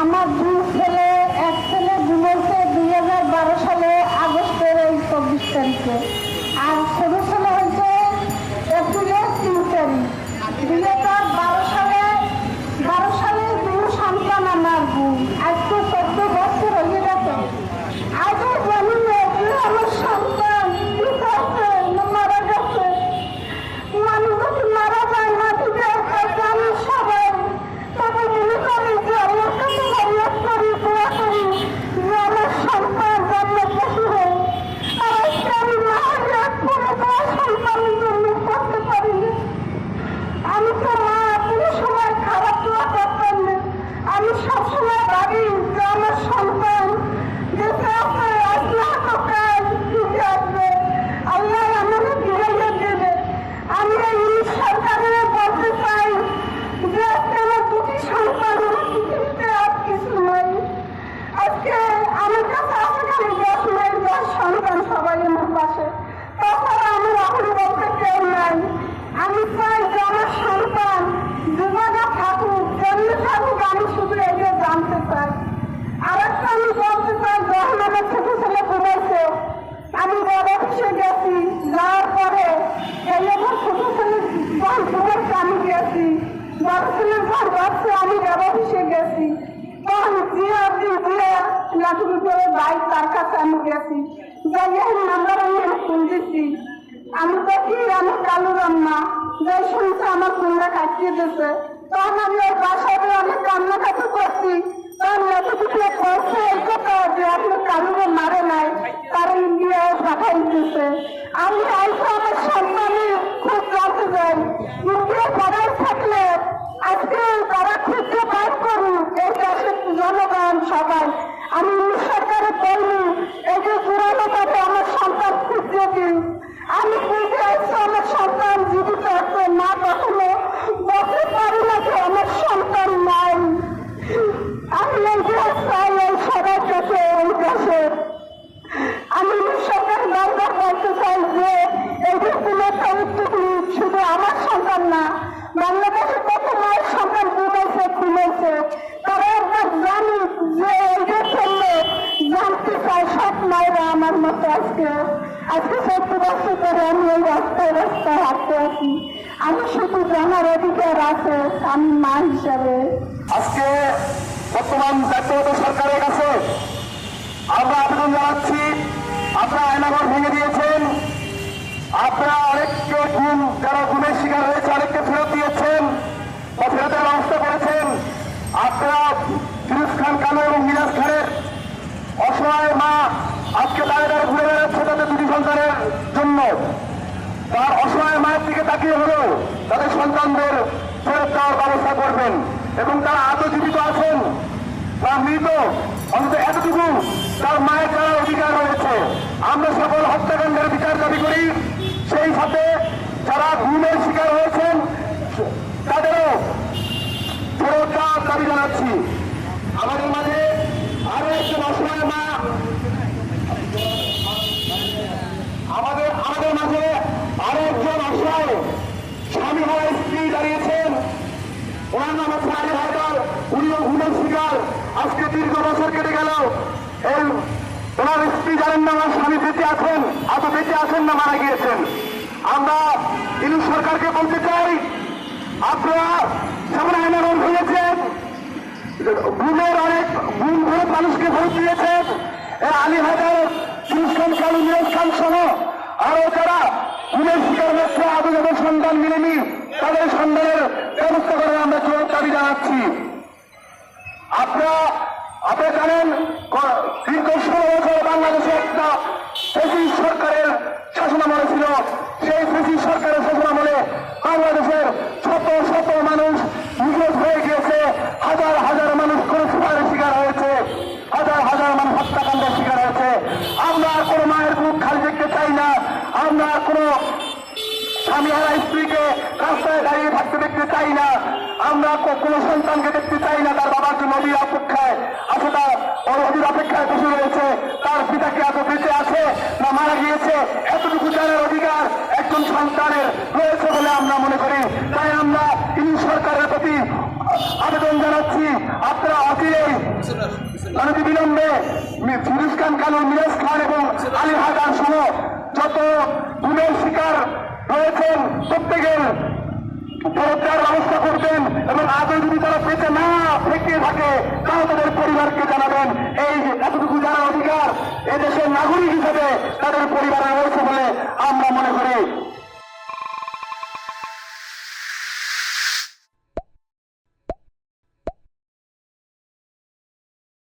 আমার দুই ছেলে, এক ছেলে ডিভোর্সে 2012 সালে আগস্টের এই 24 তারিখে, আর ছোট ছেলে হয়েছে এপ্রিলের 3 তারিখ। 2012 সালে দুই সন্তান আমার বোন, আজকে 14 বছর হয়ে গেছে। আজও জানি না যে আমার সন্তান মারা গেছে। মানুষ যখন মারা যায় মাটিতে জানি সবাই, তবে মনে করি যে আমার কাছে ফরিয়াদ করি, দোয়া করি যে আমার সন্তান জন্মগ্রহণ হয়। আর আজকে আমি মায়ের কোনো দোয়া সন্তানের জন্য করতে পারি না। আমি তো মা কোনো সময় খারাপ দোয়া করতাম না। আমি সবসময় ভাবি যে আমার সন্তান যেতে আছে আসলে কাজ ফিরে আসবে, আল্লাহ আমাকে ঘিরাইয়া দেবে। আমি এই সরকারের বলতে চাই যে আমার দুটি সন্তান আমার পৃথিবীতে আর কিছু নাই। আজকে আমার কাছে আছে খালি 10 মাইল 10 সন্তান, সবাই আমার পাশে, তাছাড়া আমার এখন বলতে কেউ নাই। আমি চাই যে আমার সন্তান জীবনে থাকুক, যেমনি থাকুক, আমি শুধু এগিয়ে জানতে চাই। আর একটা আমি বলতে চাই, যখন আমার ছোট ছেলে ঘুমাইছে আমি বড় অফিসে গেছি, যাওয়ার পরে এই আমার ছোট ছেলে যখন ঘুমাইছে আমি গেছি, বড় ছেলের ঘর যাচ্ছে আমি বড় অফিসে গেছি, তখন লাঠুর উপরে বাইক তার কাছে আমি গেছি, যাই নাম্বার আমি ফোন দিচ্ছি। আমি দেখি আমি কালু রান্না যে শুনছে আমার ফোনটা কাটিয়ে দিচ্ছে, তখন আমি ওই বাসায় অনেক কান্নাকাটি করছি। তখন এতটুকু করছে এই কথা যে আপনি কালুরে মারে নাই, তারা ইন্ডিয়ায় পাঠাই দিচ্ছে। আমি আইসে আমার সন্তানে খুব জানতে চাই, ইন্ডিয়া পাড়ায় থাকলে আজকে তারা খুঁজতে পার করুক এই দেশের জনগণ সবাই। আমি সরকারে বলবো এই যে জোরালো ভাবে আমার সন্তান খুঁজতে দিন। আমি বুঝে আসছি আমার সন্তান জীবিত আছে, মা কখনো বলতে পারি না যে আমার সন্তান নাই। আমি এই দেশ চাই, এই সবার কাছে, এই দেশে আমি সরকার বারবার বলতে চাই যে এই যে শুধু আমার সন্তান না, বাংলাদেশে কত মায়ের সন্তান ঘুমাইছে, তারা একবার জানি যে এই যে চললে জানতে চাই সব মায়েরা আমার মতো। আজকে 70 বছর ধরে আমি এই রাস্তায় হাঁটতে আছি, আমি শুধু জানার অধিকার আছে আমি মা হিসাবে। আজকে বর্তমান জাতীয় সরকারের কাছে আমরা আবেদন জানাচ্ছি, আপনারা আয়নাঘর ভেঙে দিয়েছেন, আপনারা অনেককে যারা গুণের শিকার হয়েছে অনেককে ফেরত দিয়েছেন বা ফেরতের ব্যবস্থা করেছেন। আপনারা ফিরোজ খান কানু এবং মিরাজ খানের অসহায় মা আজকে তাদের ঘুরে বেড়াচ্ছে তাদের দুটি সন্তানের জন্য। তার অসহায় মায়ের দিকে তাকিয়ে হলেও তাদের সন্তানদের ফেরত দেওয়ার ব্যবস্থা করবেন, এবং তারা আদৌ জীবিত আছেন বা মৃত অন্তত এতটুকু তার মায়ের যারা অধিকার রয়েছে। আমরা সকল হত্যাকাণ্ডের বিচার দাবি করি, সেই সাথে যারা গুমের শিকার হয়েছেন তাদেরও ফেরত দেওয়ার দাবি জানাচ্ছি। আমাদের মাঝে আরো একজন অসহায় মা, আমাদের মাঝে আরো একজন অসহায় স্বামী হওয়া স্ত্রী দাঁড়িয়েছেন, ওনার নাম হচ্ছে আলী হায়দার, উনিও গুমের শিকার। আজকে দীর্ঘ বছর কেটে গেল, এই ওনার স্ত্রী জানেন না আমার স্বামী বেঁচে আছেন, বেঁচে আছেন না মারা গিয়েছেন। আমরা ইউনিট সরকারকে বলতে চাই, আপনারা যেমন আইনাগর ভেঙেছেন, গুমের অনেক গুম ভরে মানুষকে ভোট দিয়েছেন, আলী হায়দার, ফিরোজ খান কালু, মিরাজ খান সহ আরো যারা গুমের শিকার হচ্ছে আদৌ যাদের সন্তান মিলেনি তাদের সন্তানের ব্যবস্থা করে আমরা জোর দাবি জানাচ্ছি। আপনারা জানেন দীর্ঘ 16 বছর বাংলাদেশে একটা ফ্যাসিস্ট সরকারের শাসনামলে ছিল। সেই ফ্যাসিস্ট সরকারের শাসনামলে বাংলাদেশের শত শত মানুষ নিখোঁজ হয়ে গিয়েছে, হাজার হাজার মানুষ ক্রুশফায়ারের শিকার হয়েছে, হাজার হাজার মানুষ হত্যাকাণ্ডের শিকার হয়েছে। আমরা কোনো মায়ের বুক খালি দেখতে চাই না, আমরা কোনো স্বামী হারা স্ত্রীকে রাস্তায় দাঁড়িয়ে থাকতে দেখতে চাই না, আমরা কোনো সন্তানকে দেখতে চাই না তার বাবার জন্য অধীর অপেক্ষায় আছে, তার অধীর অপেক্ষায় বসে রয়েছে, তার পিতাকে এত বেঁচে আছে না মারা গিয়েছে এতটুকু জানার অধিকার একজন সন্তানের রয়েছে বলে আমরা মনে করি। তাই আমরা ইনি সরকারের প্রতি আবেদন জানাচ্ছি, আপনারা অচিরেই অনতি বিলম্বে ফিরোজ খান কালু, মিরাজ খান এবং আলী হায়দার সহ যত গুণের শিকার রয়েছেন প্রত্যেকের গ্রেফতার ব্যবস্থা করবেন এবং আদৌ যদি তারা বেঁচে না থেকে থাকে তাও তাদের পরিবারকে জানাবেন। এই এতটুকু জানার অধিকার এদেশের নাগরিক হিসেবে তাদের পরিবারে রয়েছে বলে আমরা মনে করি।